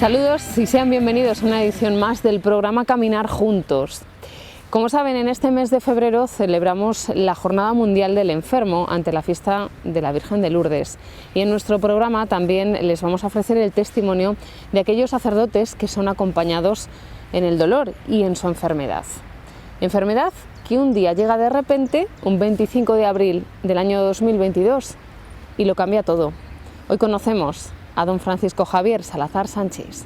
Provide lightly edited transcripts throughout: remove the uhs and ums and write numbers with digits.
Saludos y sean bienvenidos a una edición más del programa Caminar Juntos. Como saben, en este mes de febrero celebramos la Jornada Mundial del Enfermo ante la fiesta de la Virgen de Lourdes. Y en nuestro programa también les vamos a ofrecer el testimonio de aquellos sacerdotes que son acompañados en el dolor y en su enfermedad. Enfermedad que un día llega de repente, un 25 de abril del año 2022, y lo cambia todo. Hoy conocemos a don Francisco Javier Salazar Sánchez.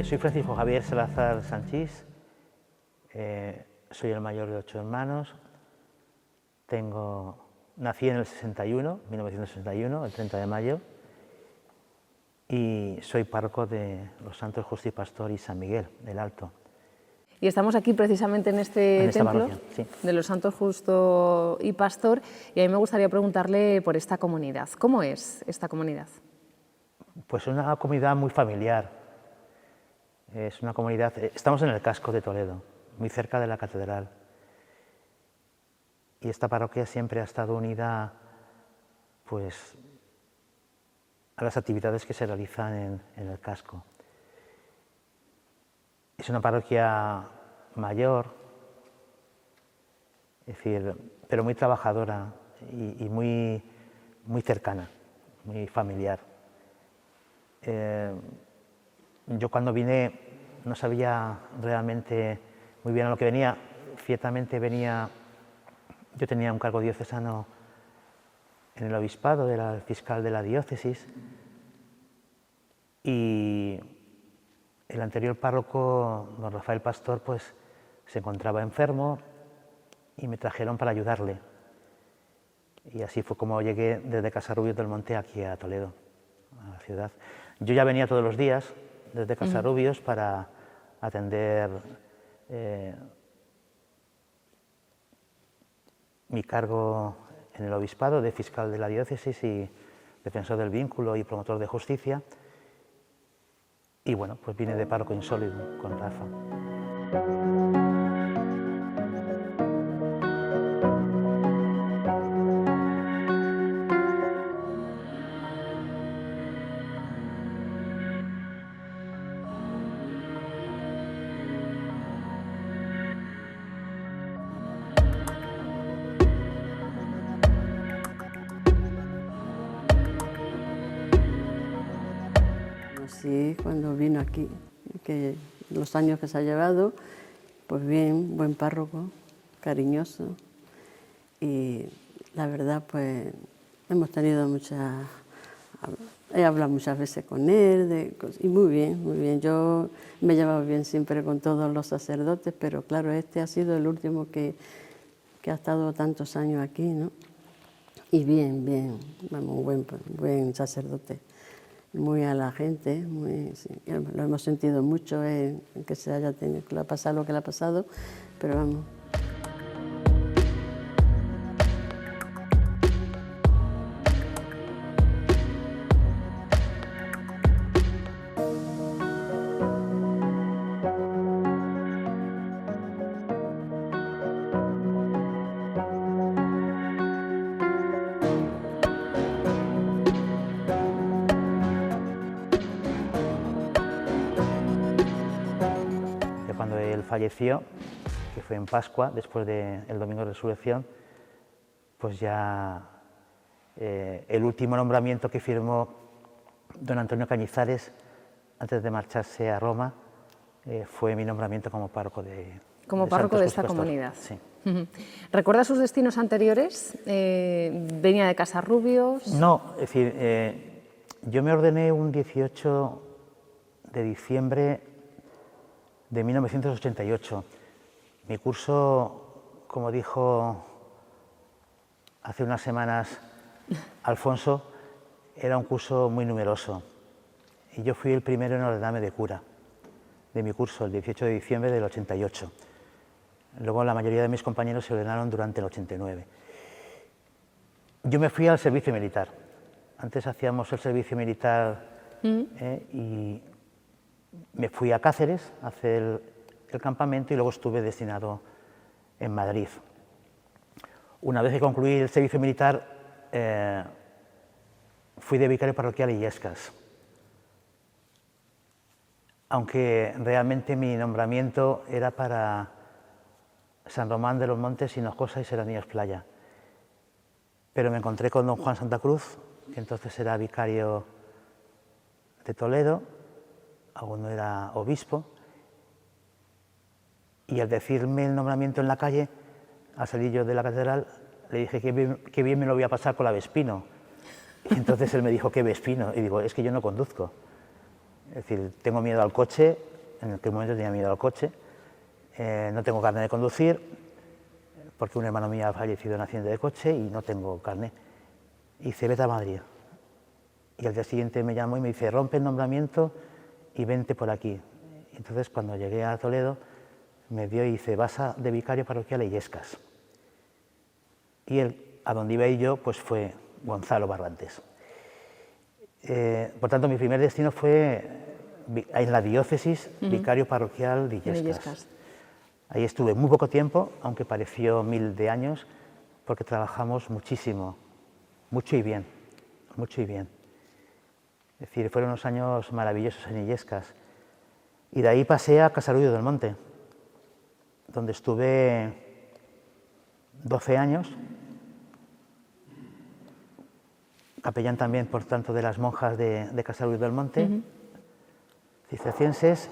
Soy Francisco Javier Salazar Sánchez, soy el mayor de 8 hermanos, nací en el 1961, el 30 de mayo, y soy párroco de los Santos Justo y Pastor y San Miguel del Alto. Y estamos aquí precisamente en este templo sí, de los Santos Justo y Pastor, y a mí me gustaría preguntarle por esta comunidad. ¿Cómo es esta comunidad? Pues una comunidad muy familiar. Es una comunidad, estamos en el casco de Toledo, muy cerca de la catedral. Y esta parroquia siempre ha estado unida, pues, a las actividades que se realizan en el casco. Es una parroquia mayor, es decir, pero muy trabajadora y muy cercana, muy familiar. Yo cuando vine no sabía realmente muy bien a lo que venía. Ciertamente yo tenía un cargo diocesano en el obispado, era el fiscal de la diócesis, y el anterior párroco, don Rafael Pastor, pues se encontraba enfermo y me trajeron para ayudarle. Y así fue como llegué desde Casarrubios del Monte aquí a Toledo, a la ciudad. Yo ya venía todos los días desde Casarrubios para atender mi cargo en el obispado de fiscal de la diócesis y defensor del vínculo y promotor de justicia. Y bueno, pues vine de párroco insólido con Rafa. Sí, cuando vino aquí, que los años que se ha llevado, pues bien, buen párroco, cariñoso, y la verdad pues hemos tenido he hablado muchas veces con él, y muy bien, yo me he llevado bien siempre con todos los sacerdotes, pero claro, este ha sido el último que ha estado tantos años aquí, ¿no? Y bien, vamos, buen sacerdote. Muy a la gente, sí, lo hemos sentido mucho, que se haya tenido que le ha pasado lo que le ha pasado, pero vamos. Cuando él falleció, que fue en Pascua, después del Domingo de Resurrección, pues ya el último nombramiento que firmó don Antonio Cañizares antes de marcharse a Roma fue mi nombramiento como párroco de esta comunidad. Sí. ¿Recuerda sus destinos anteriores? ¿Venía de Casarrubios? No, es decir, yo me ordené un 18 de diciembre de 1988. Mi curso, como dijo hace unas semanas Alfonso, era un curso muy numeroso. Y yo fui el primero en ordenarme de cura de mi curso, el 18 de diciembre del 88. Luego la mayoría de mis compañeros se ordenaron durante el 89. Yo me fui al servicio militar. Antes hacíamos el servicio militar y me fui a Cáceres a hacer el campamento y luego estuve destinado en Madrid. Una vez que concluí el servicio militar, fui de vicario parroquial a Illescas. Aunque realmente mi nombramiento era para San Román de los Montes, Hinojosa y Serranías Playa. Pero me encontré con don Juan Santa Cruz, que entonces era vicario de Toledo, aún no era obispo, y al decirme el nombramiento en la calle, al salir yo de la catedral, le dije que bien me lo voy a pasar con la Vespino. Y entonces él me dijo, ¿qué Vespino? Y digo, es que yo no conduzco. Es decir, tengo miedo al coche, en aquel momento tenía miedo al coche, no tengo carnet de conducir, porque un hermano mío ha fallecido en accidente de coche y no tengo carnet. Y dice, vete a Madrid. Y al día siguiente me llamó y me dice, rompe el nombramiento y vente por aquí. Entonces, cuando llegué a Toledo, me dio y dice, vas de vicario parroquial a Illescas. Y él, a donde iba a ir yo, pues fue Gonzalo Barrantes. Por tanto, mi primer destino fue en la diócesis, vicario parroquial de Illescas. Ahí estuve muy poco tiempo, aunque pareció 1000 de años, porque trabajamos muchísimo, mucho y bien, mucho y bien. Es decir, fueron unos años maravillosos en Illescas. Y de ahí pasé a Casarullo del Monte, donde estuve 12 años, capellán también, por tanto, de las monjas de Casarullo del Monte, cistercienses.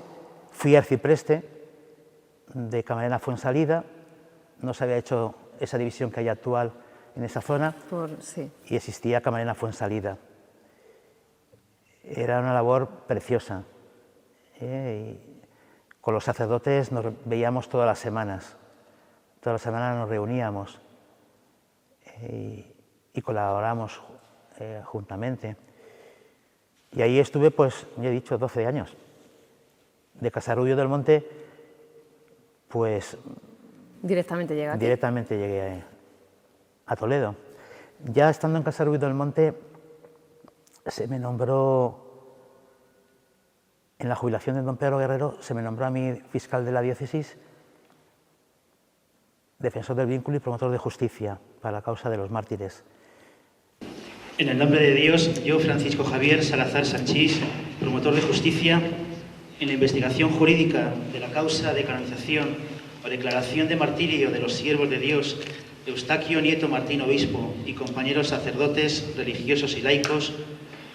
Fui arcipreste de Camarena Fuensalida, no se había hecho esa división que hay actual en esa zona, y existía Camarena Fuensalida. Era una labor preciosa. Y con los sacerdotes nos veíamos todas las semanas nos reuníamos y colaboramos juntamente. Y ahí estuve, pues, ya he dicho, 12 años. De Casarullo del Monte, pues... ¿Directamente llegué aquí? Directamente llegué a Toledo. Ya estando en Casarullo del Monte, se me nombró, en la jubilación de don Pedro Guerrero, se me nombró a mí fiscal de la diócesis, defensor del vínculo y promotor de justicia para la causa de los mártires. En el nombre de Dios, yo, Francisco Javier Salazar Sanchís, promotor de justicia, en la investigación jurídica de la causa de canonización o declaración de martirio de los siervos de Dios, Eustaquio Nieto Martín Obispo y compañeros sacerdotes, religiosos y laicos,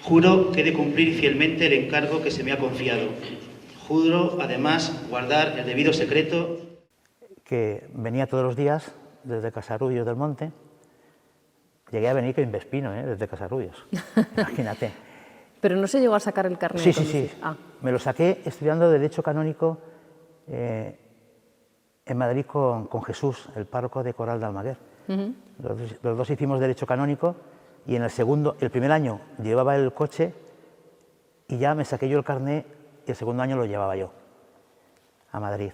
juro que he de cumplir fielmente el encargo que se me ha confiado. Juro, además, guardar el debido secreto. Que venía todos los días desde Casarullo del Monte. Llegué a venir con Vespino, desde Casarullos, imagínate. Pero no se llegó a sacar el carnet. Sí. Me lo saqué estudiando Derecho Canónico en Madrid con Jesús, el párroco de Corral de Almaguer. Los dos hicimos Derecho Canónico y en el primer año llevaba el coche y ya me saqué yo el carnet y el segundo año lo llevaba yo a Madrid.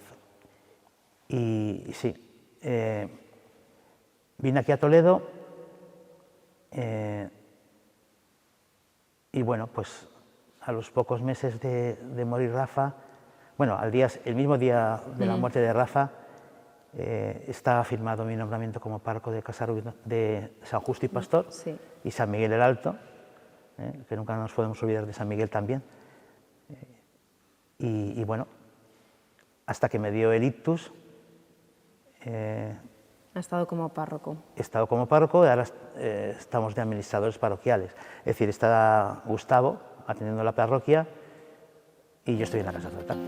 Y sí, vine aquí a Toledo y bueno, pues a los pocos meses de morir Rafa, bueno, el mismo día de la muerte de Rafa, estaba firmado mi nombramiento como párroco de Casarullo, de San Justo y Pastor, y San Miguel el Alto, que nunca nos podemos olvidar de San Miguel también. Y bueno, hasta que me dio el ictus. Ha estado como párroco. He estado como párroco y ahora estamos de administradores parroquiales. Es decir, está Gustavo atendiendo la parroquia y yo estoy en la casa sacerdotal.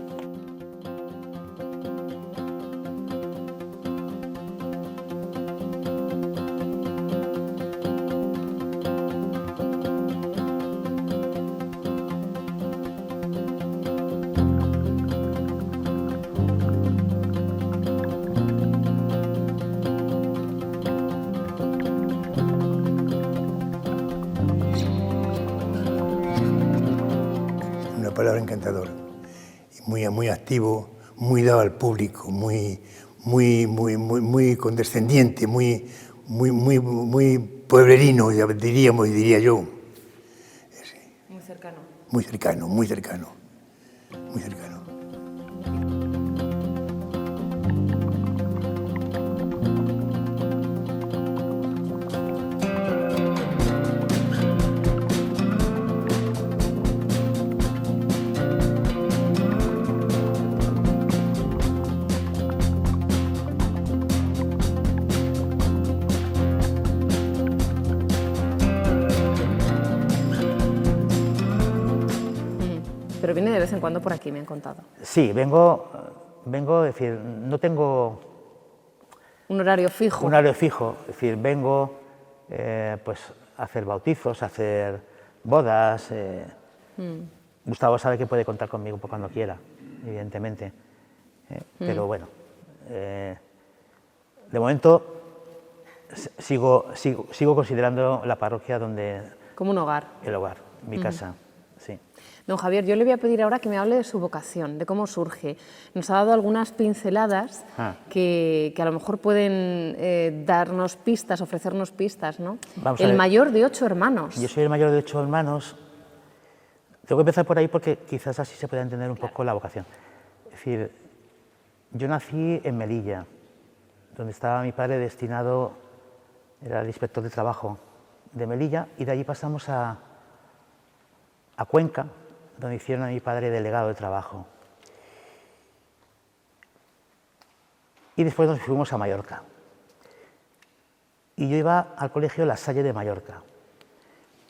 encantador. Muy activo, muy dado al público, muy condescendiente, muy pueblerino, diría yo. Sí. Muy cercano. Muy cercano, muy cercano, muy cercano. Pero viene de vez en cuando por aquí, me han contado. Sí, vengo, es decir, no tengo Un horario fijo. un horario fijo, es decir, vengo pues a hacer bautizos, a hacer bodas. Gustavo sabe que puede contar conmigo cuando quiera, evidentemente. Pero bueno, de momento sigo considerando la parroquia donde Como un hogar. el hogar, mi casa. Sí. Don Javier, yo le voy a pedir ahora que me hable de su vocación, de cómo surge. Nos ha dado algunas pinceladas que a lo mejor pueden darnos pistas, ofrecernos pistas, ¿no? Vamos a El ver. mayor de 8 hermanos. Yo soy el mayor de 8 hermanos. Tengo que empezar por ahí porque quizás así se pueda entender un poco la vocación. Es decir, yo nací en Melilla, donde estaba mi padre destinado, era el inspector de trabajo de Melilla, y de allí pasamos a Cuenca, donde hicieron a mi padre delegado de trabajo. Y después nos fuimos a Mallorca. Y yo iba al colegio La Salle de Mallorca.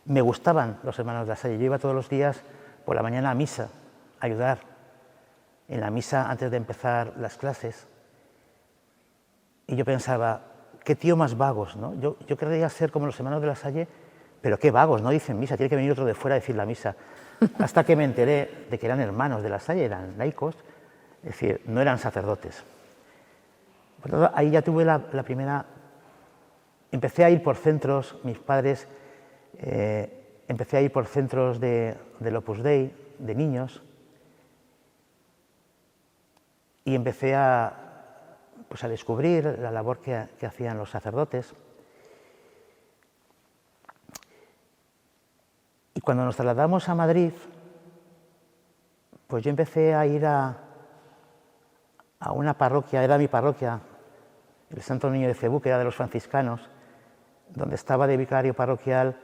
Me gustaban los hermanos de La Salle. Yo iba todos los días por la mañana a misa, a ayudar. En la misa, antes de empezar las clases. Y yo pensaba, qué tío más vagos, ¿no? Yo querría ser como los hermanos de La Salle, pero qué vagos, no dicen misa, tiene que venir otro de fuera a decir la misa. Hasta que me enteré de que eran hermanos de La Salle, eran laicos, es decir, no eran sacerdotes. Por lo tanto, ahí ya tuve la primera... Empecé a ir por centros, mis padres, empecé a ir por centros del Opus Dei, de niños, y empecé a descubrir la labor que hacían los sacerdotes. Y cuando nos trasladamos a Madrid, pues yo empecé a ir a una parroquia, era mi parroquia, el Santo Niño de Cebú, que era de los franciscanos, donde estaba de vicario parroquial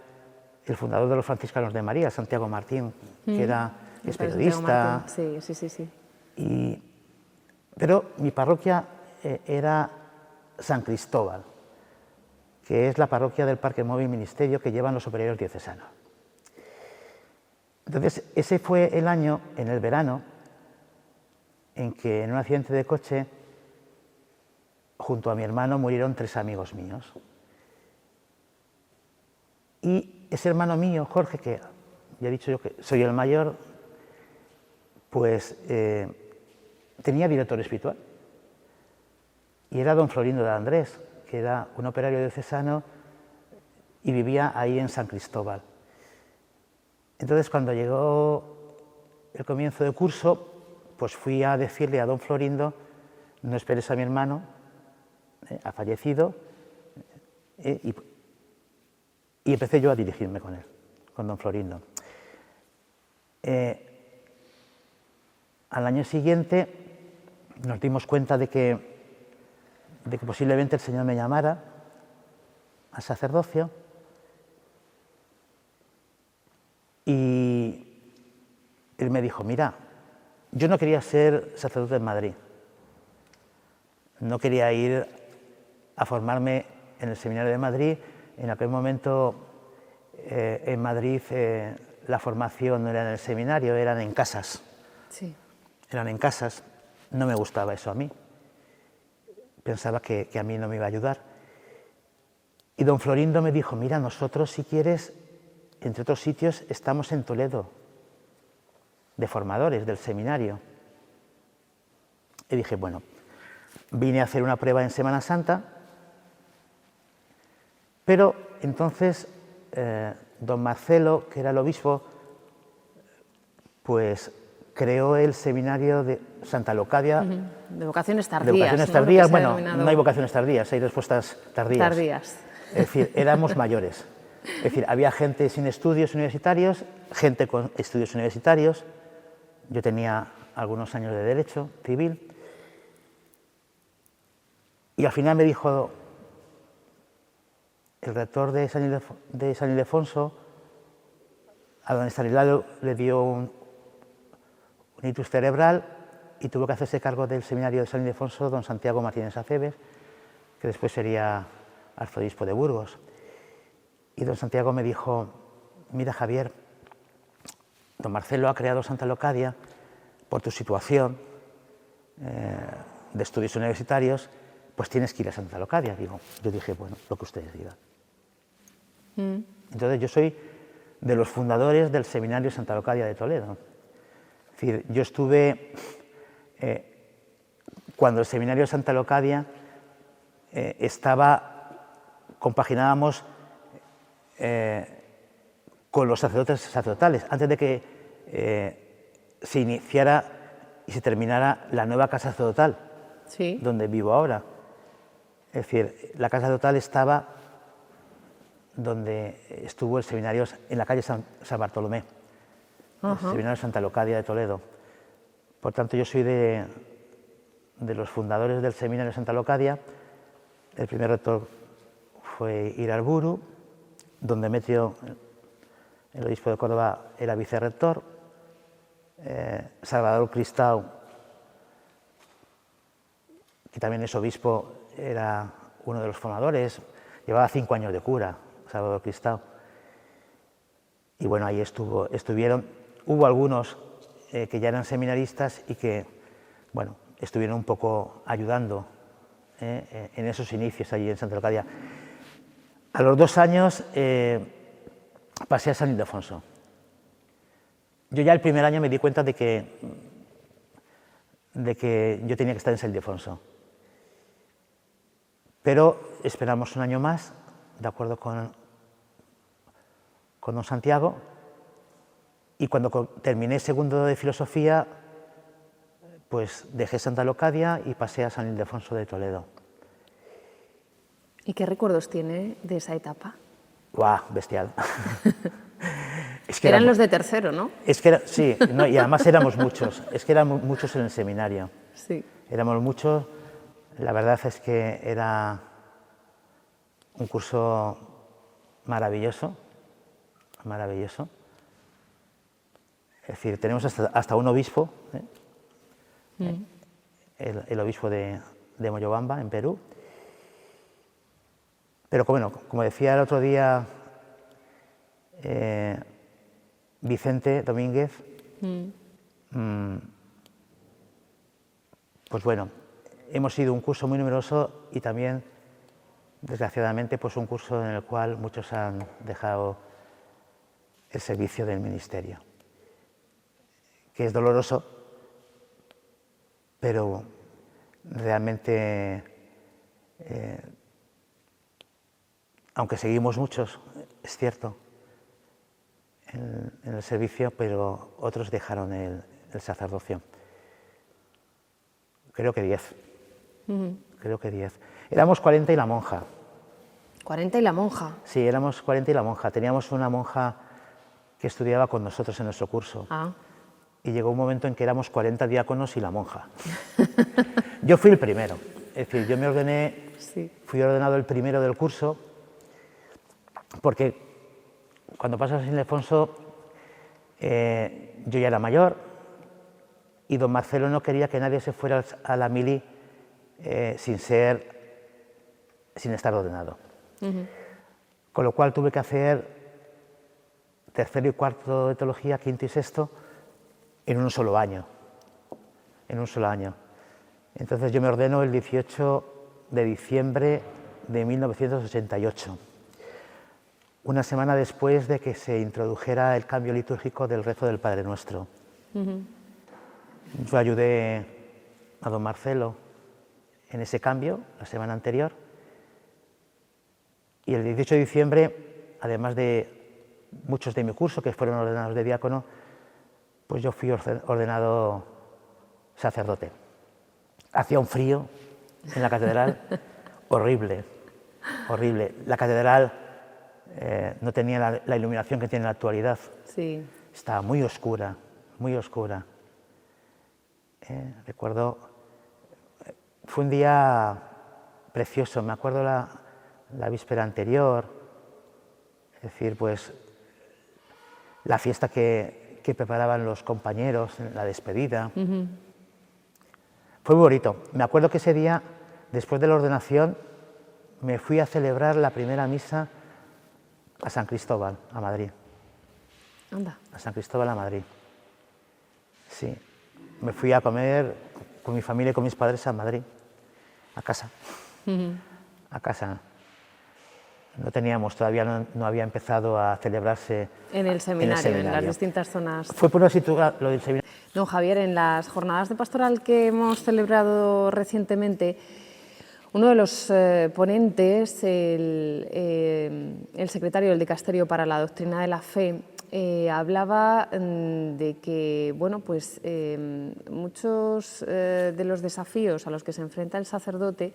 el fundador de los franciscanos de María, Santiago Martín, que es periodista. Sí. Pero mi parroquia era San Cristóbal, que es la parroquia del Parque Móvil Ministerio que llevan los superiores diocesanos. Entonces, ese fue el año, en el verano, en que en un accidente de coche, junto a mi hermano, murieron 3 amigos míos. Y ese hermano mío, Jorge, que ya he dicho yo que soy el mayor, pues tenía director espiritual. Y era don Florindo de Andrés, que era un operario diocesano y vivía ahí en San Cristóbal. Entonces, cuando llegó el comienzo de curso, pues fui a decirle a don Florindo, no esperes a mi hermano, ha fallecido, y empecé yo a dirigirme con él, con don Florindo. Al año siguiente nos dimos cuenta de que posiblemente el Señor me llamara al sacerdocio, y él me dijo, mira, yo no quería ser sacerdote en Madrid, no quería ir a formarme en el Seminario de Madrid. En aquel momento en Madrid la formación no era en el seminario, eran en casas. Sí. Eran en casas, no me gustaba eso a mí, pensaba que a mí no me iba a ayudar. Y don Florindo me dijo, mira, nosotros si quieres, entre otros sitios, estamos en Toledo, de formadores del seminario. Y dije, bueno, vine a hacer una prueba en Semana Santa, pero entonces don Marcelo, que era el obispo, pues creó el seminario de Santa Leocadia. De vocaciones tardías. De vocaciones ¿no? tardías, bueno, Denominado... no hay vocaciones tardías, hay respuestas tardías. Tardías. Es decir, éramos mayores. Es decir, había gente sin estudios universitarios, gente con estudios universitarios. Yo tenía algunos años de Derecho Civil. Y al final me dijo el rector de San Ildefonso, a don Estanislao le dio un ictus cerebral y tuvo que hacerse cargo del seminario de San Ildefonso don Santiago Martínez Aceves, que después sería arzobispo de Burgos. Y don Santiago me dijo: mira, Javier, don Marcelo ha creado Santa Leocadia por tu situación de estudios universitarios, pues tienes que ir a Santa Leocadia. Yo dije, bueno, lo que ustedes digan. Entonces yo soy de los fundadores del Seminario Santa Leocadia de Toledo. Es decir, yo estuve, cuando el Seminario Santa Leocadia compaginábamos con los sacerdotes sacerdotales, antes de que se iniciara y se terminara la nueva casa sacerdotal, sí, donde vivo ahora. Es decir, la casa sacerdotal estaba donde estuvo el seminario, en la calle San Bartolomé, el Seminario Santa Leocadia de Toledo. Por tanto, yo soy de los fundadores del Seminario Santa Leocadia. El primer rector fue Irarburu, don Demetrio, el obispo de Córdoba, era vicerrector. Salvador Cristau, que también es obispo, era uno de los formadores, llevaba 5 años de cura, Salvador Cristau. Y bueno, ahí estuvieron. Hubo algunos que ya eran seminaristas y que, bueno, estuvieron un poco ayudando en esos inicios allí en Santa Leocadia. A los 2 años pasé a San Ildefonso. Yo ya el primer año me di cuenta de que yo tenía que estar en San Ildefonso. Pero esperamos un año más, de acuerdo con don Santiago, y cuando terminé segundo de filosofía, pues dejé Santa Leocadia y pasé a San Ildefonso de Toledo. ¿Y qué recuerdos tiene de esa etapa? ¡Guau! Bestial. Es que eran los de tercero, ¿no? Es que sí, no, y además éramos muchos. Es que éramos muchos en el seminario. Sí. Éramos muchos. La verdad es que era un curso maravilloso, maravilloso. Es decir, tenemos hasta un obispo, el obispo de Moyobamba, en Perú. Pero bueno, como decía el otro día Vicente Domínguez, pues bueno, hemos sido un curso muy numeroso y también, desgraciadamente, pues un curso en el cual muchos han dejado el servicio del ministerio, que es doloroso, pero realmente, aunque seguimos muchos, es cierto, en el servicio, pero otros dejaron el sacerdocio. Creo que 10. Creo que 10. Éramos 40 y la monja. ¿40 y la monja? Sí, éramos 40 y la monja. Teníamos una monja que estudiaba con nosotros en nuestro curso. Y llegó un momento en que éramos 40 diáconos y la monja. Yo fui el primero. Es decir, yo me ordené, fui ordenado el primero del curso, porque cuando pasas a San Ildefonso yo ya era mayor y don Marcelo no quería que nadie se fuera a la mili sin estar ordenado. Con lo cual tuve que hacer tercero y cuarto de teología, quinto y sexto, en un solo año. En un solo año. Entonces yo me ordeno el 18 de diciembre de 1988. Una semana después de que se introdujera el cambio litúrgico del rezo del Padre Nuestro. Yo ayudé a don Marcelo en ese cambio, la semana anterior, y el 18 de diciembre, además de muchos de mi curso que fueron ordenados de diácono, pues yo fui ordenado sacerdote. Hacía un frío en la catedral horrible, horrible. La catedral no tenía la iluminación que tiene en la actualidad. Sí. Estaba muy oscura, muy oscura. Recuerdo, fue un día precioso, me acuerdo la víspera anterior, es decir, pues la fiesta que preparaban los compañeros, la despedida. Fue muy bonito. Me acuerdo que ese día, después de la ordenación, me fui a celebrar la primera misa a San Cristóbal, a Madrid. Anda. A San Cristóbal, a Madrid. Sí. Me fui a comer con mi familia y con mis padres a Madrid, a casa. A casa. No teníamos, todavía no había empezado a celebrarse En el seminario, en las distintas zonas. Fue por una situación, lo del seminario. Don Javier, en las jornadas de pastoral que hemos celebrado recientemente, uno de los ponentes, el secretario del Dicasterio para la Doctrina de la Fe, hablaba de que bueno, pues, muchos de los desafíos a los que se enfrenta el sacerdote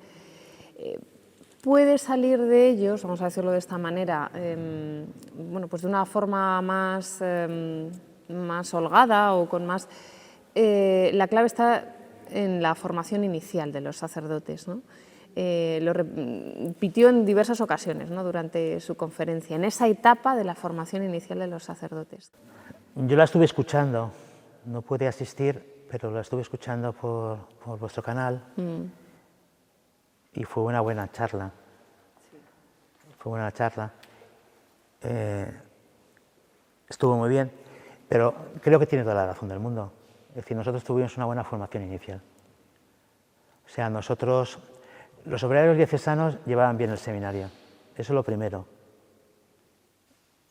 puede salir de ellos, vamos a decirlo de esta manera, bueno, pues de una forma más holgada o con más... la clave está en la formación inicial de los sacerdotes, ¿no? Lo repitió en diversas ocasiones, ¿no?, durante su conferencia, en esa etapa de la formación inicial de los sacerdotes. Yo la estuve escuchando, no pude asistir, pero la estuve escuchando por vuestro canal y fue una buena charla. Sí. Fue buena charla. Estuvo muy bien, pero creo que tiene toda la razón del mundo. Es decir, nosotros tuvimos una buena formación inicial. O sea, nosotros... Los operarios diocesanos llevaban bien el seminario, eso es lo primero.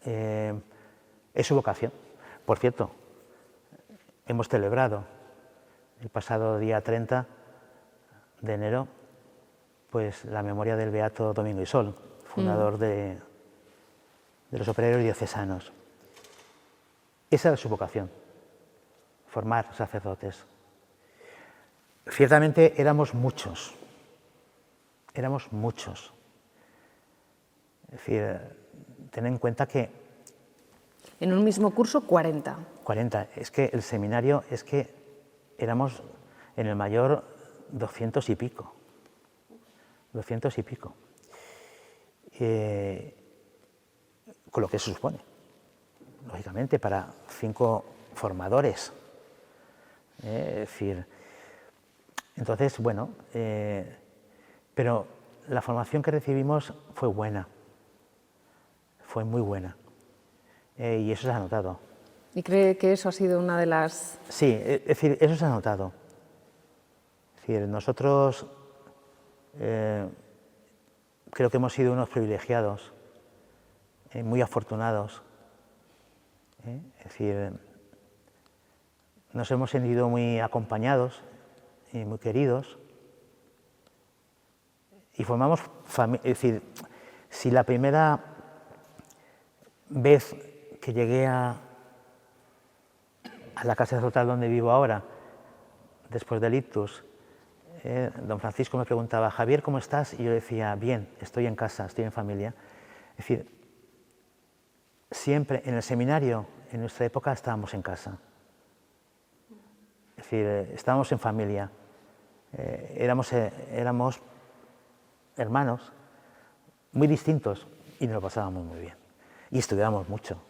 Es su vocación. Por cierto, hemos celebrado el pasado día 30 de enero pues, la memoria del beato Domingo Isol, fundador de los operarios diocesanos. Esa era su vocación, formar sacerdotes. Ciertamente éramos muchos. Éramos muchos. Es decir, ten en cuenta que... En un mismo curso, 40. 40. Es que el seminario, es que éramos en el mayor 200 y pico. 200 y pico. Con lo que se supone, lógicamente, para 5 formadores. Es decir, entonces, bueno... pero la formación que recibimos fue buena, fue muy buena, y eso se ha notado. ¿Y cree que eso ha sido una de las...? Sí, es decir, eso se ha notado. Es decir, nosotros creo que hemos sido unos privilegiados, muy afortunados. Es decir, nos hemos sentido muy acompañados y muy queridos. Y formamos familia, es decir, si la primera vez que llegué a la casa sacerdotal donde vivo ahora, después del ictus, don Francisco me preguntaba, Javier, ¿cómo estás? Y yo decía, bien, estoy en casa, estoy en familia. Es decir, siempre en el seminario, en nuestra época, estábamos en casa. Es decir, estábamos en familia, éramos hermanos, muy distintos, y nos lo pasábamos muy bien. Y estudiábamos mucho,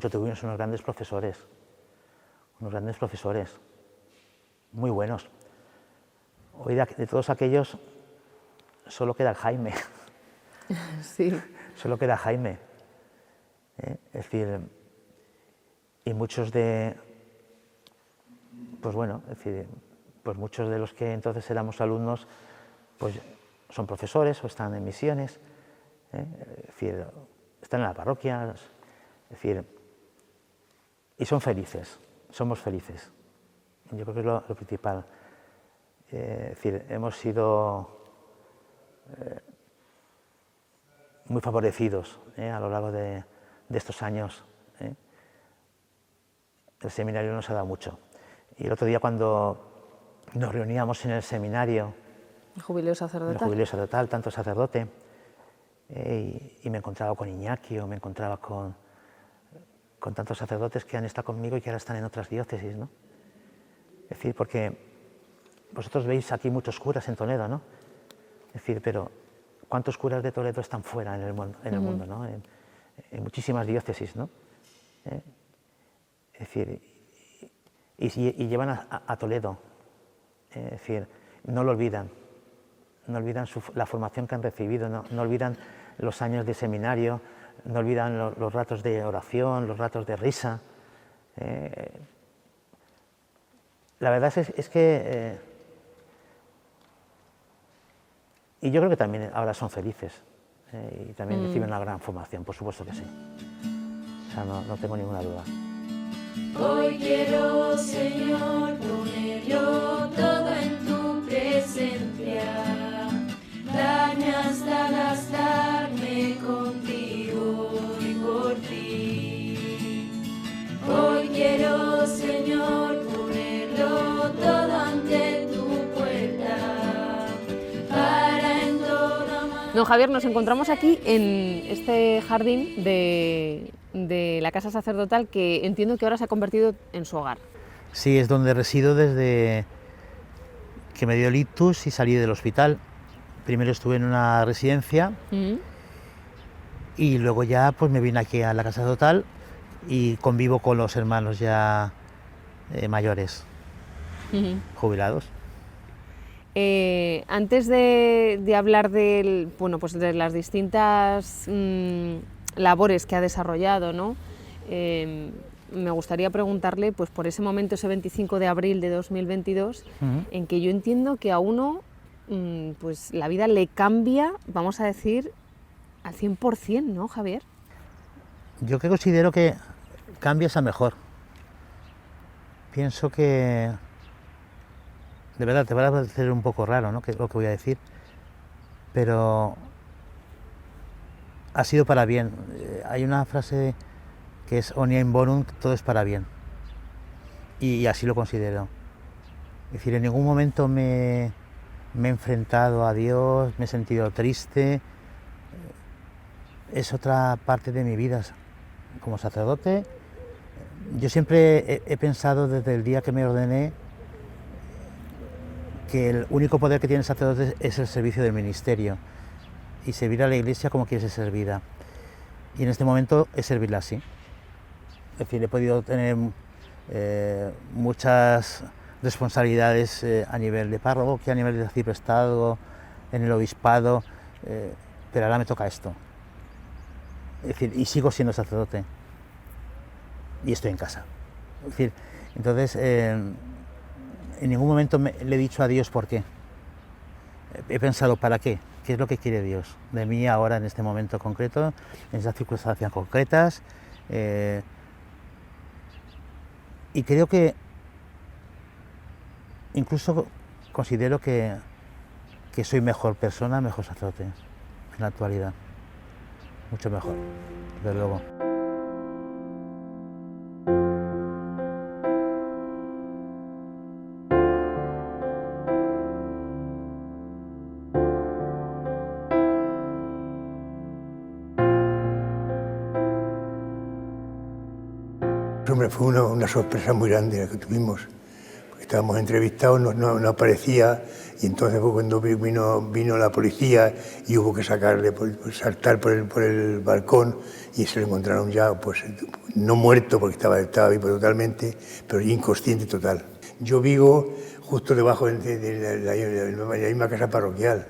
tuvimos unos grandes profesores, muy buenos. Hoy de todos aquellos solo queda el Jaime. Sí. Solo queda Jaime. Es decir, y muchos de, pues bueno, es decir, pues muchos de los que entonces éramos alumnos, pues son profesores o están en misiones, es decir, están en la parroquia, es decir, y son felices, somos felices. Yo creo que es lo principal. Es decir, hemos sido muy favorecidos a lo largo de estos años. el seminario nos ha dado mucho. Y el otro día cuando nos reuníamos en el seminario, el jubileo sacerdotal, tanto sacerdote, y me encontraba con Iñaki o me encontraba con tantos sacerdotes que han estado conmigo y que ahora están en otras diócesis, ¿no? Es decir, porque vosotros veis aquí muchos curas en Toledo, ¿no? Es decir, pero ¿cuántos curas de Toledo están fuera en el mundo, ¿no? En muchísimas diócesis, ¿no? Es decir, y llevan a Toledo, es decir, no lo olvidan, la formación que han recibido, no olvidan los años de seminario, no olvidan los ratos de oración, los ratos de risa. La verdad es que... y yo creo que también ahora son felices y también reciben una gran formación, por supuesto que sí. O sea, no tengo ninguna duda. Hoy quiero, Señor, ponerlo todo en tu presencia, darme hasta gastarme contigo y por ti. Hoy quiero, Señor, ponerlo todo ante tu puerta, para en toda manera... Don Javier, nos encontramos aquí en este jardín de la casa sacerdotal que entiendo que ahora se ha convertido en su hogar. Sí, es donde resido desde que me dio el ictus y salí del hospital. Primero estuve en una residencia y luego ya pues me vine aquí a la casa sacerdotal y convivo con los hermanos ya mayores, jubilados. Antes de hablar pues de las distintas labores que ha desarrollado, ¿no? Me gustaría preguntarle pues, por ese momento, ese 25 de abril de 2022, en que yo entiendo que a uno pues, la vida le cambia, vamos a decir, al 100%, ¿no, Javier? Yo que considero que cambias a mejor. Pienso que, de verdad, te va a parecer un poco raro, ¿no? Que lo que voy a decir, pero ha sido para bien. Hay una frase que es omnia in bonum, todo es para bien, y así lo considero. Es decir, en ningún momento me he enfrentado a Dios, me he sentido triste. Es otra parte de mi vida como sacerdote. Yo siempre he pensado desde el día que me ordené que el único poder que tiene el sacerdote es el servicio del ministerio y servir a la Iglesia como quiere ser servida. Y en este momento es servirla así. Es decir, he podido tener muchas responsabilidades a nivel de párroco, que a nivel de arciprestado, en el obispado, pero ahora me toca esto. Es decir, y sigo siendo sacerdote y estoy en casa. Es decir, entonces, en ningún momento le he dicho a Dios por qué. He pensado, ¿para qué? ¿Qué es lo que quiere Dios de mí ahora, en este momento concreto, en esas circunstancias concretas? Y creo que incluso considero que soy mejor persona, mejor sacerdote en la actualidad. Mucho mejor, desde luego. Hombre, fue una sorpresa muy grande la que tuvimos, porque estábamos entrevistados, no aparecía, y entonces fue cuando vino la policía y hubo que sacarle, saltar por el balcón, y se lo encontraron ya, pues no muerto porque estaba vivo totalmente, pero inconsciente total. Yo vivo justo debajo de la misma casa parroquial,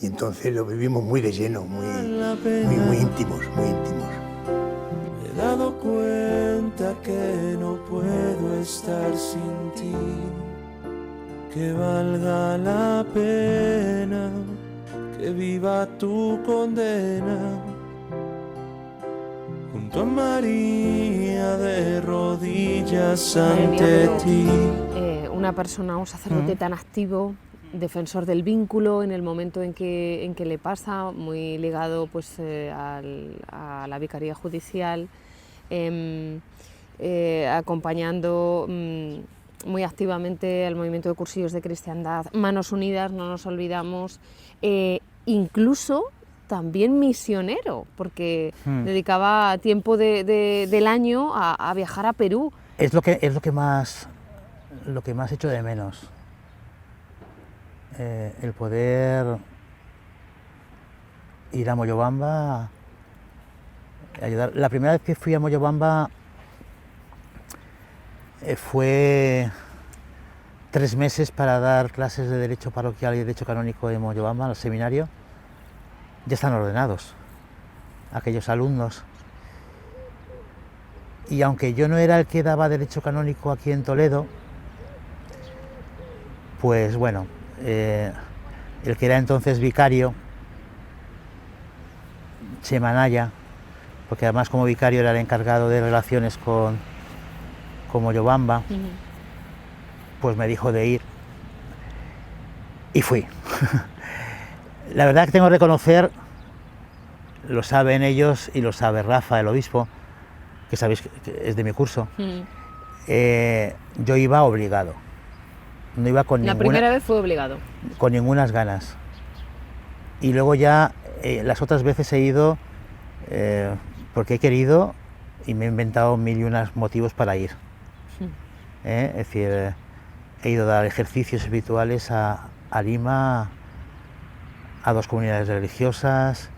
y entonces lo vivimos muy de lleno, muy íntimos, muy íntimos. Me he dado cuenta que no puedo estar sin ti, que valga la pena, que viva tu condena, junto a María de rodillas ante ti. Una persona, un sacerdote tan activo, defensor del vínculo en el momento en que le pasa, muy ligado pues, a la vicaría judicial. acompañando muy activamente al movimiento de cursillos de cristiandad, Manos Unidas, no nos olvidamos, incluso también misionero, porque dedicaba tiempo del año a viajar a Perú. Es lo que más echo de menos, el poder ir a Moyobamba, ayudar. La primera vez que fui a Moyobamba fue 3 meses para dar clases de Derecho Parroquial y Derecho Canónico en Moyobamba, en el seminario. Ya están ordenados aquellos alumnos. Y aunque yo no era el que daba Derecho Canónico aquí en Toledo, pues bueno, el que era entonces vicario, Chema Naya, porque además como vicario era el encargado de relaciones con Moyobamba, pues me dijo de ir y fui. La verdad que tengo que reconocer, lo saben ellos y lo sabe Rafa, el obispo, que sabéis que es de mi curso, yo iba obligado, no iba con La primera vez fue obligado. Con ningunas ganas. Y luego ya las otras veces he ido porque he querido y me he inventado 1000 y unos motivos para ir. Es decir, he ido a dar ejercicios espirituales a Lima, a 2 comunidades religiosas,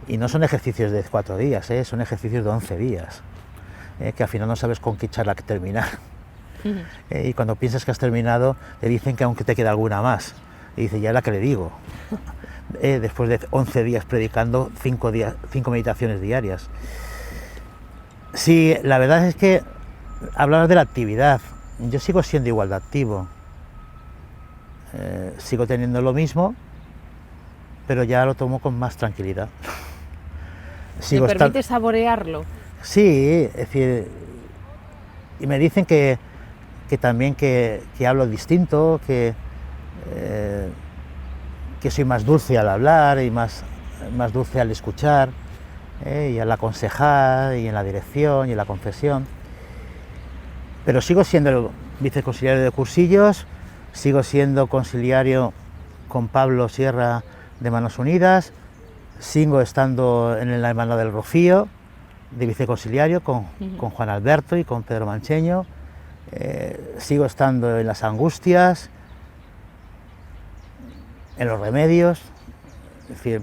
y no son ejercicios de 4 días, son ejercicios de 11 días, que al final no sabes con qué charla que terminar. Y cuando piensas que has terminado, te dicen que aún te queda alguna más. Y dice, ¿ya la que le digo? Después de 11 días predicando, 5 meditaciones diarias. Sí, la verdad es que hablabas de la actividad. Yo sigo siendo igual de activo. Sigo teniendo lo mismo, pero ya lo tomo con más tranquilidad. ¿Te permite saborearlo? Sí, es decir, y me dicen que también que hablo distinto, que soy más dulce al hablar y más dulce al escuchar, y al aconsejar, y en la dirección, y en la confesión. Pero sigo siendo el viceconsiliario de cursillos, sigo siendo conciliario con Pablo Sierra de Manos Unidas, sigo estando en la Hermandad del Rocío, de viceconsiliario con Juan Alberto y con Pedro Mancheño, sigo estando en las Angustias, en los Remedios, es decir,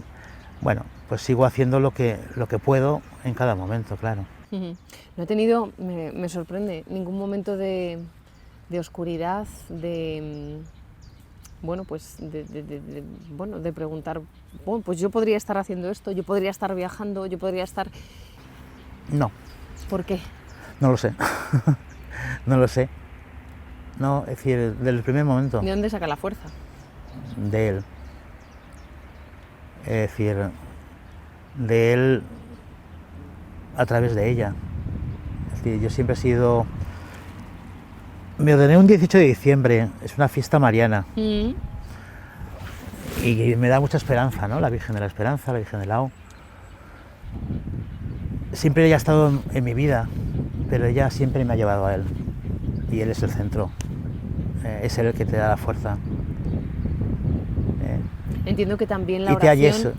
bueno, pues sigo haciendo lo que puedo en cada momento, claro. No he tenido, me sorprende, ningún momento de oscuridad, bueno, pues de preguntar, bueno, pues yo podría estar haciendo esto, yo podría estar viajando, yo podría estar... No. ¿Por qué? No lo sé. No lo sé. No, es decir, desde el primer momento. ¿De dónde saca la fuerza? De él. Es decir, de él a través de ella. Es decir, yo siempre he sido... Me ordené un 18 de diciembre, es una fiesta mariana. Y me da mucha esperanza, ¿no? La Virgen de la Esperanza, la Virgen del Lao. Siempre ella ha estado en mi vida, pero ella siempre me ha llevado a él. Y él es el centro. Es él el que te da la fuerza. Entiendo que también la oración...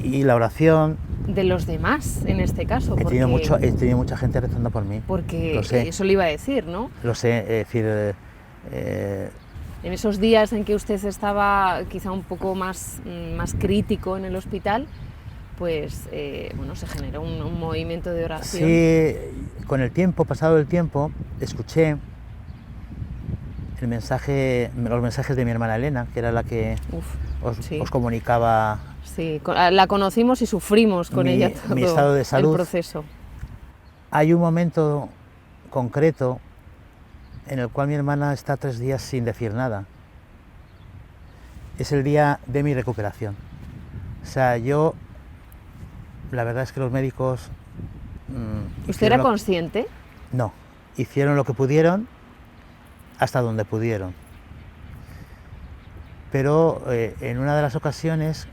Y la oración... De los demás, en este caso. He tenido mucha gente rezando por mí. Porque lo sé. Eso le iba a decir, ¿no? Lo sé, es decir... En esos días en que usted estaba quizá un poco más crítico en el hospital, pues bueno, se generó un movimiento de oración. Sí, con el tiempo, pasado el tiempo, escuché los mensajes de mi hermana Elena, que era la que os comunicaba. Sí, la conocimos y sufrimos con ella todo mi estado de salud. El proceso. Hay un momento concreto en el cual mi hermana está 3 días sin decir nada. Es el día de mi recuperación. O sea, la verdad es que los médicos... ¿Usted era consciente? No, hicieron lo que pudieron hasta donde pudieron. Pero en una de las ocasiones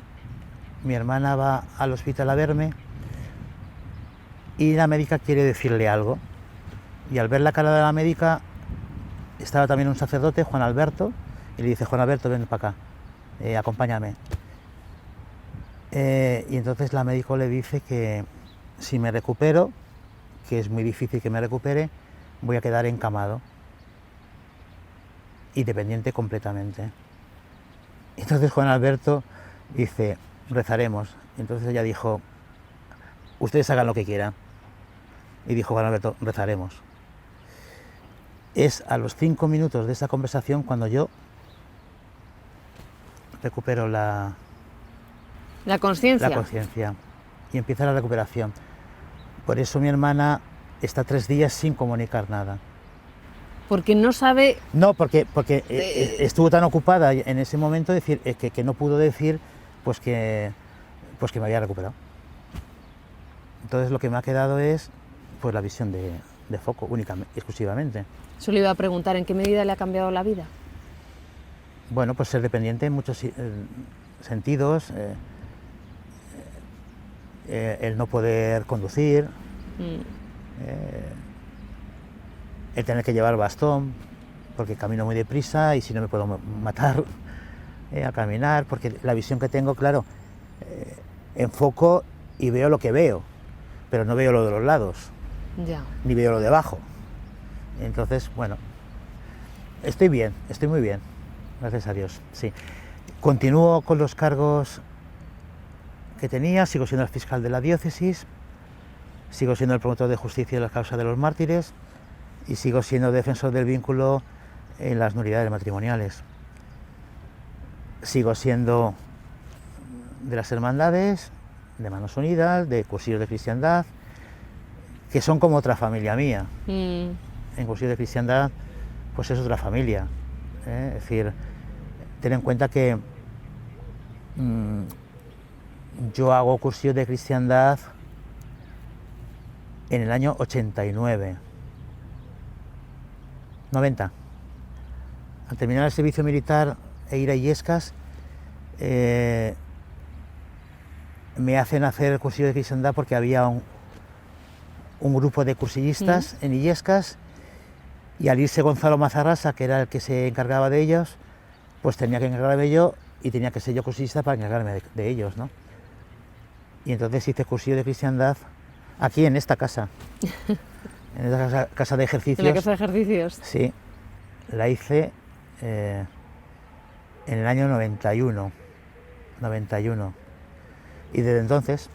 mi hermana va al hospital a verme y la médica quiere decirle algo. Y al ver la cara de la médica, estaba también un sacerdote, Juan Alberto, y le dice: Juan Alberto, ven para acá, acompáñame. Y entonces la médico le dice que si me recupero, que es muy difícil que me recupere, voy a quedar encamado y dependiente completamente. Entonces Juan Alberto dice: rezaremos. Entonces ella dijo: ustedes hagan lo que quieran. Y dijo Juan Alberto: rezaremos. Es a los 5 minutos de esa conversación cuando yo recupero la conciencia y empieza la recuperación. Por eso mi hermana está 3 días sin comunicar nada. Porque no sabe... No, porque estuvo tan ocupada en ese momento decir, que no pudo decir pues que me había recuperado. Entonces lo que me ha quedado es pues la visión de foco, únicamente, exclusivamente. Eso le iba a preguntar, ¿en qué medida le ha cambiado la vida? Bueno, pues ser dependiente en muchos sentidos, el no poder conducir, el tener que llevar bastón, porque camino muy deprisa y si no me puedo matar a caminar, porque la visión que tengo, claro, enfoco y veo lo que veo, pero no veo lo de los lados, ya, ni veo lo de abajo. Entonces, bueno, estoy bien, estoy muy bien, gracias a Dios, sí. Continúo con los cargos que tenía, sigo siendo el fiscal de la diócesis, sigo siendo el promotor de justicia de la causa de los mártires y sigo siendo defensor del vínculo en las nulidades matrimoniales. Sigo siendo de las hermandades, de Manos Unidas, de Cursillos de Cristiandad, que son como otra familia mía. En Cursillos de Cristiandad, pues es otra familia. Es decir, ten en cuenta que yo hago Cursillos de Cristiandad en el año 89, 90. Al terminar el servicio militar e ir a Illescas, me hacen hacer el Cursillo de Cristiandad porque había un grupo de cursillistas en Illescas, y al irse Gonzalo Mazarrasa, que era el que se encargaba de ellos, pues tenía que encargarme yo y tenía que ser yo cursillista para encargarme de ellos, ¿no? Y entonces hice Cursillo de Cristiandad aquí en esta casa, en esta casa de ejercicios. ¿En la casa de ejercicios? Sí, la hice en el año 91. Y desde entonces,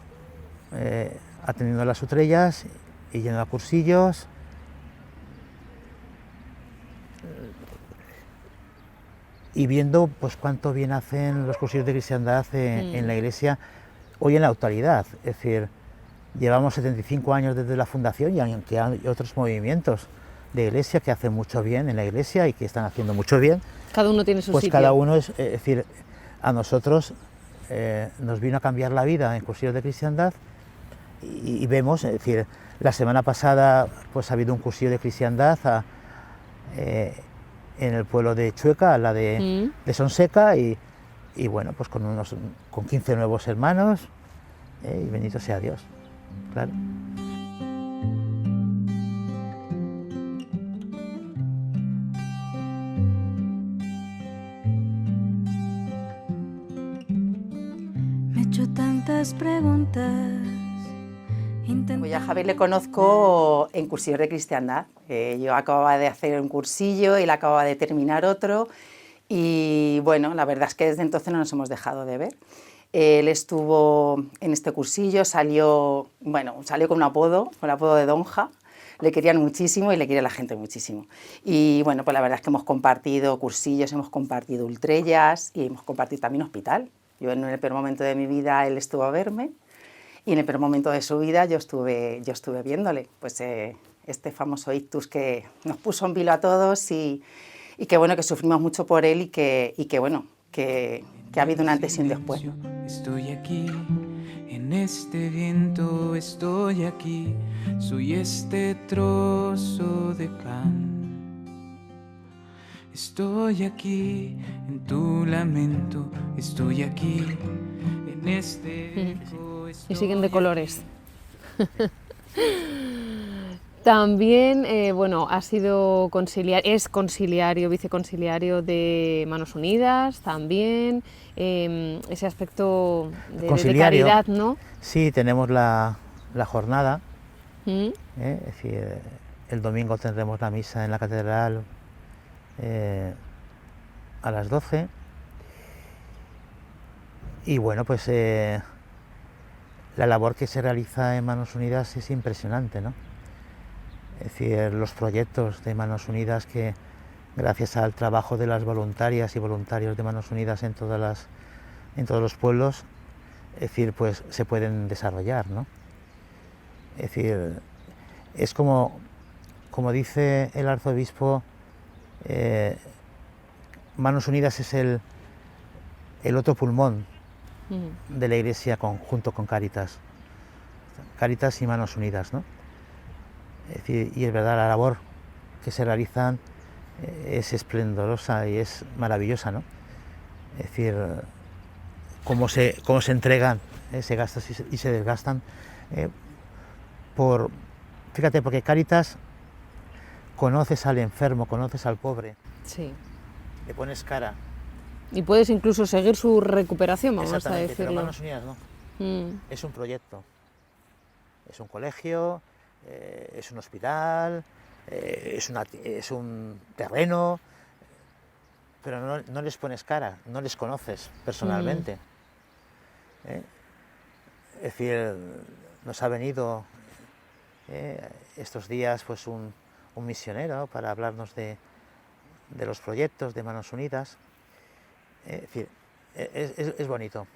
atendiendo a las utrellas y yendo a cursillos, y viendo pues cuánto bien hacen los cursillos de cristiandad en la Iglesia hoy en la actualidad. Es decir, llevamos 75 años desde la fundación y aunque hay otros movimientos de Iglesia que hacen mucho bien en la Iglesia y que están haciendo mucho bien, cada uno tiene su pues sitio. Cada uno es decir, a nosotros nos vino a cambiar la vida en cursillos de cristiandad y vemos, es decir, la semana pasada pues ha habido un cursillo de cristiandad en el pueblo de Chueca, la de Sonseca, y bueno, pues con 15 nuevos hermanos, y bendito sea Dios, claro. Me he hecho tantas preguntas. Pues a Javier le conozco en Cursillos de Cristiandad. Yo acababa de hacer un cursillo y él acababa de terminar otro. Y bueno, la verdad es que desde entonces no nos hemos dejado de ver. Él estuvo en este cursillo, salió con un apodo, con el apodo de Donja. Le querían muchísimo y le quiere la gente muchísimo. Y bueno, pues la verdad es que hemos compartido cursillos, hemos compartido ultrellas y hemos compartido también hospital. Yo en el peor momento de mi vida él estuvo a verme. Y en el peor momento de su vida yo estuve viéndole, pues este famoso ictus que nos puso en vilo a todos y que bueno, que sufrimos mucho por él y que bueno, que ha habido un antes y un después. Estoy aquí, en este viento estoy aquí, soy este trozo de pan. Estoy aquí, en tu lamento, estoy aquí, en este... Y siguen de colores. También, bueno, ha sido es conciliario, viceconciliario de Manos Unidas, también, ese aspecto de caridad, ¿no? Sí, tenemos la jornada, ¿Mm? es decir, el domingo tendremos la misa en la catedral a las 12. Y bueno, pues la labor que se realiza en Manos Unidas es impresionante, ¿no? Es decir, los proyectos de Manos Unidas que, gracias al trabajo de las voluntarias y voluntarios de Manos Unidas en todos los pueblos, es decir, pues se pueden desarrollar, ¿no? Es decir, es como dice el arzobispo, Manos Unidas es el otro pulmón de la Iglesia junto con Cáritas y Manos Unidas, ¿no? Es decir, y es verdad, la labor que se realizan es esplendorosa y es maravillosa, ¿no? Es decir, cómo se entregan, se gastan y se desgastan fíjate, porque Cáritas conoces al enfermo, conoces al pobre, Sí. le pones cara. Y puedes incluso seguir su recuperación, vamos a Exactamente, pero decirlo. Manos Unidas no. Es un proyecto, es un colegio, es un hospital, es un terreno, pero no les pones cara, no les conoces personalmente. Es decir, nos ha venido estos días pues un misionero para hablarnos de los proyectos de Manos Unidas. Es decir, es bonito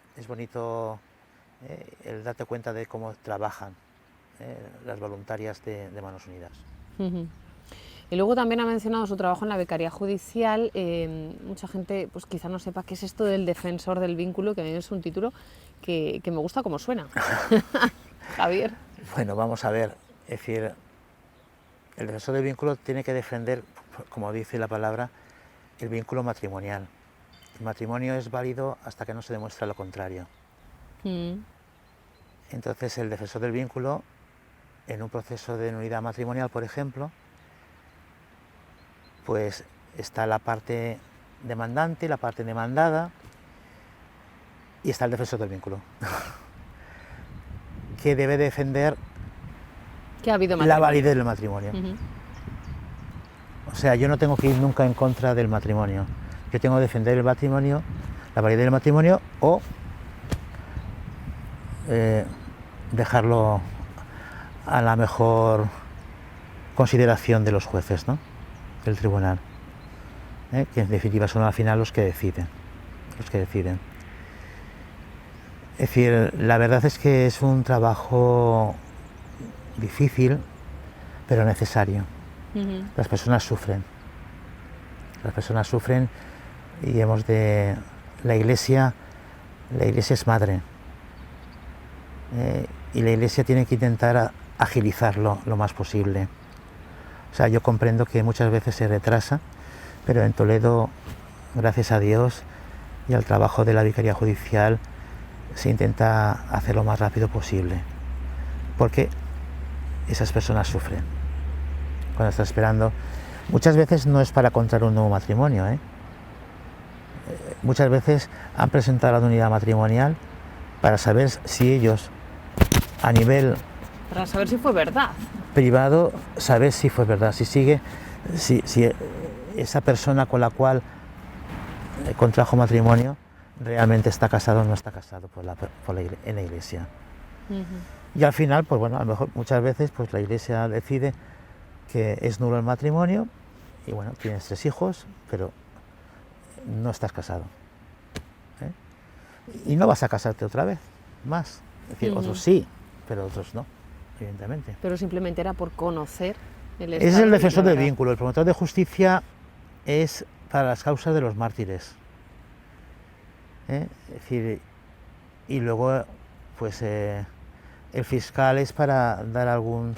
el darte cuenta de cómo trabajan las voluntarias de Manos Unidas. Y luego también ha mencionado su trabajo en la Vicaría Judicial. Mucha gente pues quizá no sepa qué es esto del defensor del vínculo, que a mí es un título que me gusta como suena. Javier. Bueno, vamos a ver, es decir, el defensor del vínculo tiene que defender, como dice la palabra, el vínculo matrimonial. El matrimonio es válido hasta que no se demuestra lo contrario. Entonces, el defensor del vínculo, en un proceso de nulidad matrimonial, por ejemplo, pues está la parte demandante, la parte demandada, y está el defensor del vínculo, que debe defender la validez del matrimonio. O sea, yo no tengo que ir nunca en contra del matrimonio. Yo tengo que defender el matrimonio, la validez del matrimonio, o dejarlo a la mejor consideración de los jueces, ¿no? Del tribunal, que en definitiva son al final los que deciden. Es decir, la verdad es que es un trabajo difícil, pero necesario. Las personas sufren y la Iglesia es madre, y la Iglesia tiene que intentar agilizarlo lo más posible. O sea, yo comprendo que muchas veces se retrasa, pero en Toledo, gracias a Dios y al trabajo de la Vicaría Judicial, se intenta hacer lo más rápido posible, porque esas personas sufren. Cuando están esperando, muchas veces no es para contraer un nuevo matrimonio, muchas veces han presentado la nulidad matrimonial para saber si ellos, a nivel para saber si fue verdad. Privado, saber si fue verdad, si esa persona con la cual contrajo matrimonio realmente está casado o no está casado en la Iglesia. Y al final, pues bueno, a lo mejor muchas veces pues la Iglesia decide que es nulo el matrimonio y bueno, tienes 3 hijos, pero no estás casado. Y no vas a casarte otra vez, más. Es decir, otros sí, pero otros no, evidentemente. Pero simplemente era por conocer el Ese es el defensor del vínculo. El promotor de justicia es para las causas de los mártires. Es decir, y luego pues el fiscal es para dar alguna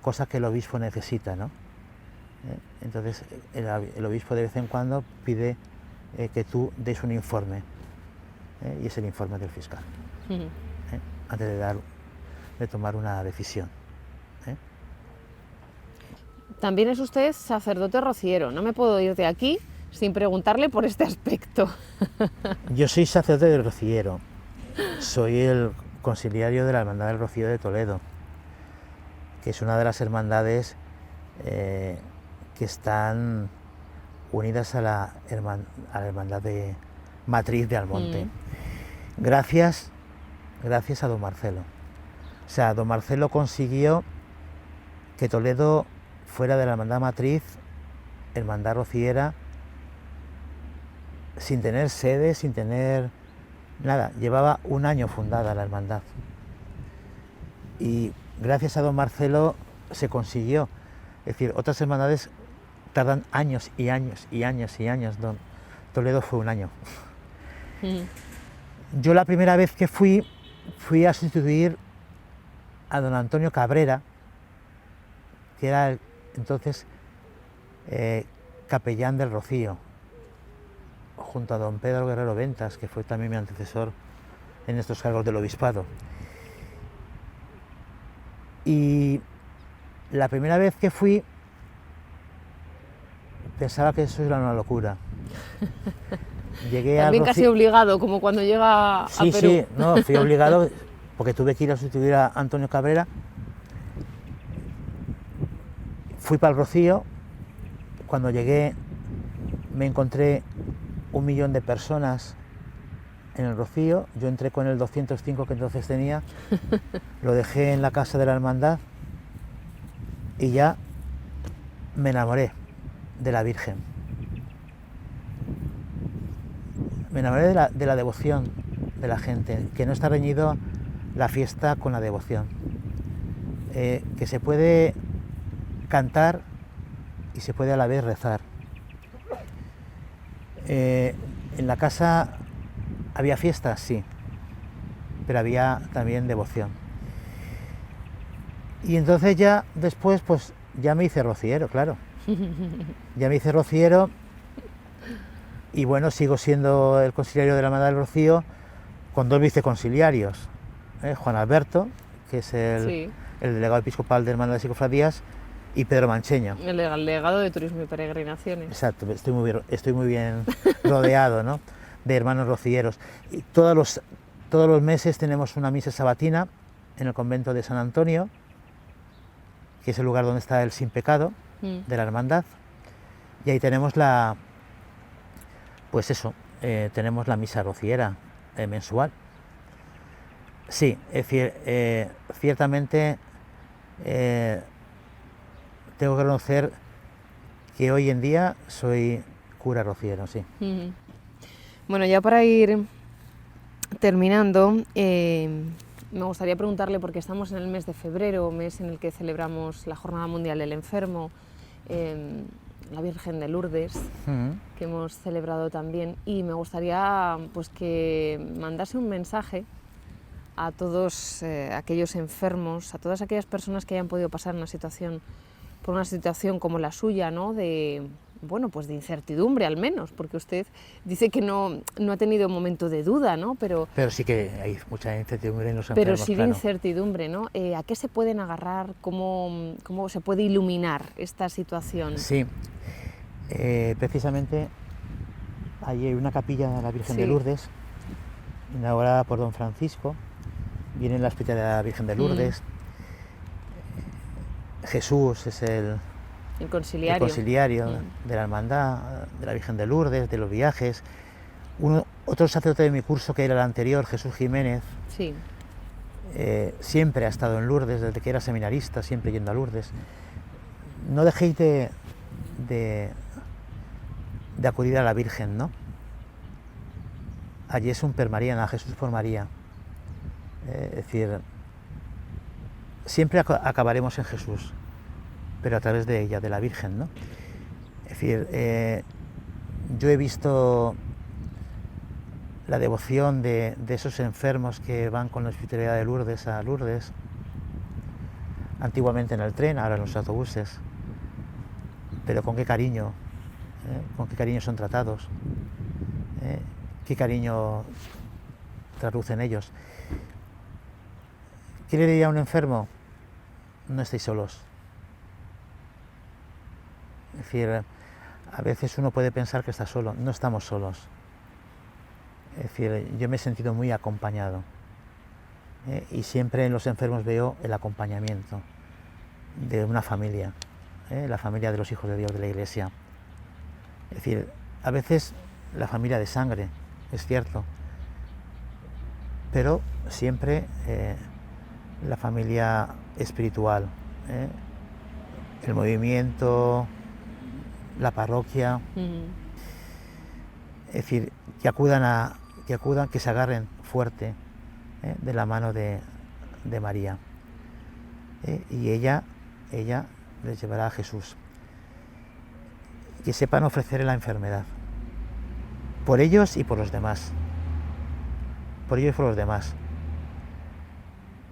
cosa que el obispo necesita, ¿no? Entonces el obispo de vez en cuando pide que tú des un informe, y es el informe del fiscal, antes de dar de tomar una decisión. También es usted sacerdote rociero. No me puedo ir de aquí sin preguntarle por este aspecto. Yo soy sacerdote rociero. Soy el conciliario de la Hermandad del Rocío de Toledo, que es una de las hermandades que están unidas a la hermandad de matriz de Almonte. Gracias a don Marcelo. O sea, don Marcelo consiguió que Toledo fuera de la hermandad matriz, hermandad rociera, sin tener sede, sin tener nada. Llevaba un año fundada la hermandad. Y gracias a don Marcelo se consiguió. Es decir, otras hermandades tardan años y años y años y años. Toledo fue un año. Yo la primera vez que fui a sustituir a don Antonio Cabrera, que era entonces capellán del Rocío, junto a don Pedro Guerrero Ventas, que fue también mi antecesor en estos cargos del obispado. Y la primera vez que fui pensaba que eso era una locura. Llegué también al casi obligado, como cuando llega a Perú. Sí, no, fui obligado porque tuve que ir a sustituir a Antonio Cabrera. Fui para el Rocío. Cuando llegué me encontré 1 millón de personas en el Rocío. Yo entré con el 205 que entonces tenía, lo dejé en la casa de la hermandad y ya me enamoré de la Virgen. Me enamoré de la devoción de la gente, que no está reñido la fiesta con la devoción, que se puede cantar y se puede a la vez rezar. En la casa había fiestas, sí, pero había también devoción. Y entonces ya después, pues ya me hice rociero, claro. Ya me hice rociero y bueno, sigo siendo el conciliario de la Hermandad del Rocío con 2 viceconciliarios, Juan Alberto, que es el delegado episcopal de Hermandades y Cofradías, y Pedro Mancheño. El delegado de Turismo y Peregrinaciones. Exacto, estoy muy bien rodeado, ¿no?, de hermanos rocieros. Y todos los meses tenemos una misa sabatina en el convento de San Antonio, que es el lugar donde está el Sin Pecado de la hermandad, y ahí tenemos tenemos la misa rociera mensual. Sí, es decir, ciertamente tengo que reconocer que hoy en día soy cura rociero, sí. Bueno, ya para ir terminando, me gustaría preguntarle, porque estamos en el mes de febrero, mes en el que celebramos la Jornada Mundial del Enfermo, la Virgen de Lourdes, que hemos celebrado también, y me gustaría pues que mandase un mensaje a todos aquellos enfermos, a todas aquellas personas que hayan podido pasar por una situación como la suya, ¿no?, de incertidumbre al menos, porque usted dice que no ha tenido un momento de duda, ¿no? Pero sí que hay mucha incertidumbre en los enfermos. Pero sí de claro. Incertidumbre, ¿no? ¿A qué se pueden agarrar? ¿Cómo se puede iluminar esta situación? Sí, precisamente ahí hay una capilla de la Virgen de Lourdes, inaugurada por don Francisco. Viene en la hospitalidad de la Virgen de Lourdes. Jesús es el conciliario de la hermandad, de la Virgen de Lourdes, de los viajes. Otro sacerdote de mi curso, que era el anterior, Jesús Jiménez, siempre ha estado en Lourdes, desde que era seminarista, siempre yendo a Lourdes. No dejéis de acudir a la Virgen, ¿no? Allí es un per María, a Jesús por María. Es decir, siempre acabaremos en Jesús, pero a través de ella, de la Virgen, ¿no? Es decir, yo he visto la devoción de esos enfermos que van con la hospitalidad de Lourdes a Lourdes, antiguamente en el tren, ahora en los autobuses, pero con qué cariño son tratados, qué cariño traducen ellos. ¿Qué le diría a un enfermo? No estéis solos. Es decir, a veces uno puede pensar que está solo, no estamos solos. Es decir, yo me he sentido muy acompañado, y siempre en los enfermos veo el acompañamiento de una familia, la familia de los hijos de Dios de la Iglesia. Es decir, a veces la familia de sangre, es cierto, pero siempre la familia espiritual, el movimiento, la parroquia, es decir, que acudan, que se agarren fuerte de la mano de María, y ella les llevará a Jesús. Que sepan ofrecer la enfermedad, por ellos y por los demás, por ellos y por los demás.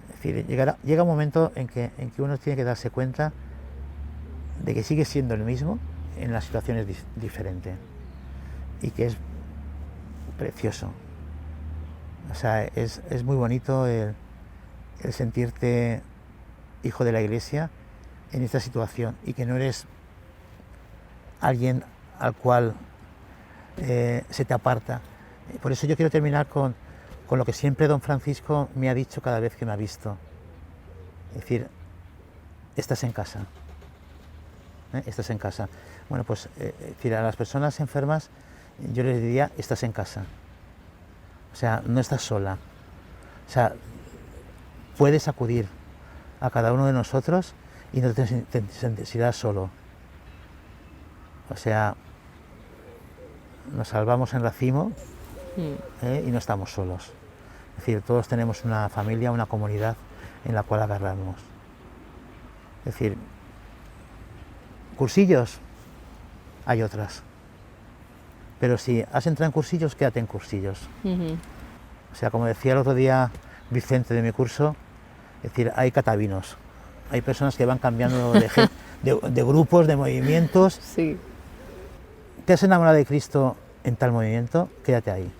Es decir, llega un momento en que uno tiene que darse cuenta de que sigue siendo el mismo en las situaciones diferentes, y que es precioso. O sea, es muy bonito el sentirte hijo de la Iglesia en esta situación, y que no eres alguien al cual se te aparta. Por eso yo quiero terminar con lo que siempre don Francisco me ha dicho cada vez que me ha visto. Es decir, estás en casa. Estás en casa. Bueno, pues decir, a las personas enfermas yo les diría, estás en casa. O sea, no estás sola. O sea, puedes acudir a cada uno de nosotros y no te sentirás solo. O sea, nos salvamos en racimo, y no estamos solos. Es decir, todos tenemos una familia, una comunidad en la cual agarrarnos. Es decir, cursillos, hay otras. Pero si has entrado en cursillos, quédate en cursillos. O sea, como decía el otro día Vicente de mi curso, es decir, hay catavinos. Hay personas que van cambiando de grupos, de movimientos. Sí. ¿Te has enamorado de Cristo en tal movimiento? Quédate ahí.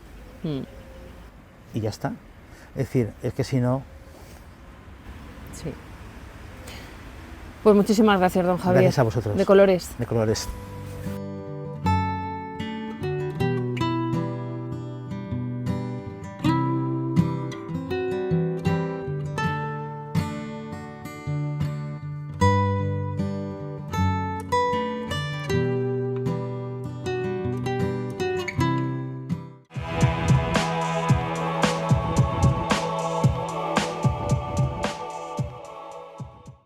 Y ya está. Es decir, es que si no... Sí. Pues muchísimas gracias, don Javier. Gracias a vosotros. De colores. De colores.